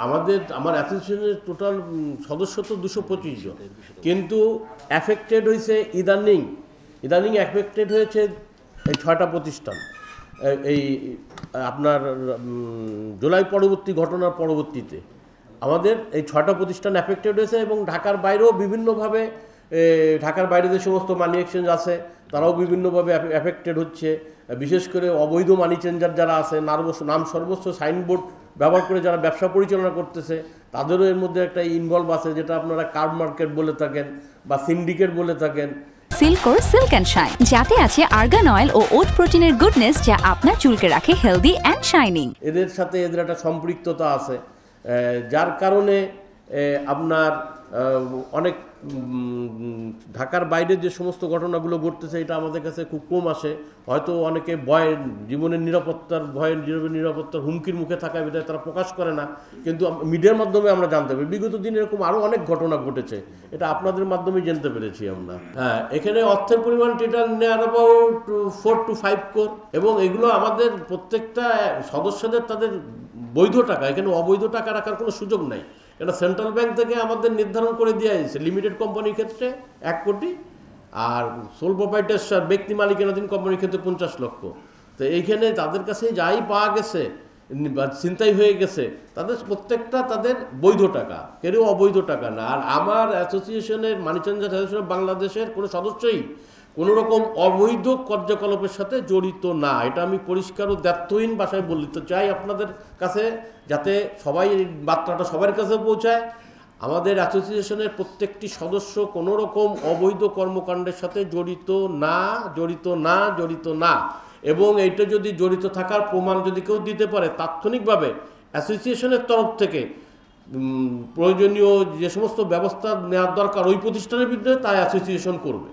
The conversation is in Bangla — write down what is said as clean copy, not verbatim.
আমার অ্যাসোসিয়েশনের টোটাল সদস্য তো 225 জন, কিন্তু অ্যাফেক্টেড হয়েছে ইদানিং অ্যাফেক্টেড হয়েছে এই 6টা প্রতিষ্ঠান। এই আপনার জুলাই পরবর্তী ঘটনার পরবর্তীতে আমাদের এই 6টা প্রতিষ্ঠান অ্যাফেক্টেড হয়েছে, এবং ঢাকার বাইরেও বিভিন্নভাবে, ঢাকার বাইরে যে সমস্ত মানি এক্সচেঞ্জ আছে তারাও বিভিন্নভাবে অ্যাফেক্টেড হচ্ছে। বিশেষ করে অবৈধ মানি চেঞ্জার যারা আছে, নাম সর্বস্ব সাইনবোর্ড ব্যবহার করে যারা ব্যবসা পরিচালনা করতেছে, তাদেরও এর মধ্যে একটা ইনভলভ আছে, যেটা আপনারা কার্ড মার্কেট বলে থাকেন বা সিন্ডিকেট বলে থাকেন। সিল্কোর সিল্ক অ্যান্ড শাইন, যাতে আছে আর্গান অয়েল ও ওট প্রোটিনের গুডনেস, যা আপনার চুলকে রাখে হেলদি অ্যান্ড শাইনিং। এদের সাথে এদের একটা সম্পৃক্ততা আছে, যার কারণে আপনার অনেক ঢাকার বাইরে যে সমস্ত ঘটনাগুলো ঘটতেছে এটা আমাদের কাছে খুব কম আসে। হয়তো অনেকে জীবনের নিরাপত্তার হুমকির মুখে থাকায় বিধায় তারা প্রকাশ করে না, কিন্তু মিডিয়ার মাধ্যমে আমরা জানতে পারি। বিগত দিনে এরকম আরও অনেক ঘটনা ঘটেছে, এটা আপনাদের মাধ্যমেই জানতে পেরেছি আমরা। হ্যাঁ, এখানে অর্থের পরিমাণ টোটাল নেয়ার অ্যাবাউট 4 to 5 crore, এবং এগুলো আমাদের প্রত্যেকটা সদস্যদের তাদের বৈধ টাকা, এখানে অবৈধ টাকা রাখার কোনো সুযোগ নাই। এটা সেন্ট্রাল ব্যাংক থেকে আমাদের নির্ধারণ করে দেওয়া হয়েছে লিমিটেড কোম্পানির ক্ষেত্রে 1 কোটি, আর সোল প্রোপাইটার ব্যক্তি মালিকানাধীন কোম্পানির ক্ষেত্রে 50 লক্ষ। তো এইখানে তাদের কাছে যাই পাওয়া গেছে বা ছিনতাই হয়ে গেছে, তাদের প্রত্যেকটা তাদের বৈধ টাকা, কেউ অবৈধ টাকা না। আর আমার অ্যাসোসিয়েশনের মানি চেঞ্জার অ্যাসোসিয়েশন বাংলাদেশের কোনো সদস্যই কোনো রকম অবৈধ কার্যকলাপের সাথে জড়িত না। এটা আমি পরিষ্কার ও দ্ব্যর্থহীন ভাষায় বলতে চাই আপনাদের কাছে, যাতে সবাই এই বার্তাটা সবার কাছে পৌঁছায়। আমাদের অ্যাসোসিয়েশনের প্রত্যেকটি সদস্য কোনো রকম অবৈধ কর্মকাণ্ডের সাথে জড়িত না। এবং এইটা যদি জড়িত থাকার প্রমাণ যদি কেউ দিতে পারে, তাৎক্ষণিকভাবে অ্যাসোসিয়েশনের তরফ থেকে প্রয়োজনীয় যে সমস্ত ব্যবস্থা নেওয়ার দরকার ওই প্রতিষ্ঠানের বিরুদ্ধে, তাই অ্যাসোসিয়েশন করবে।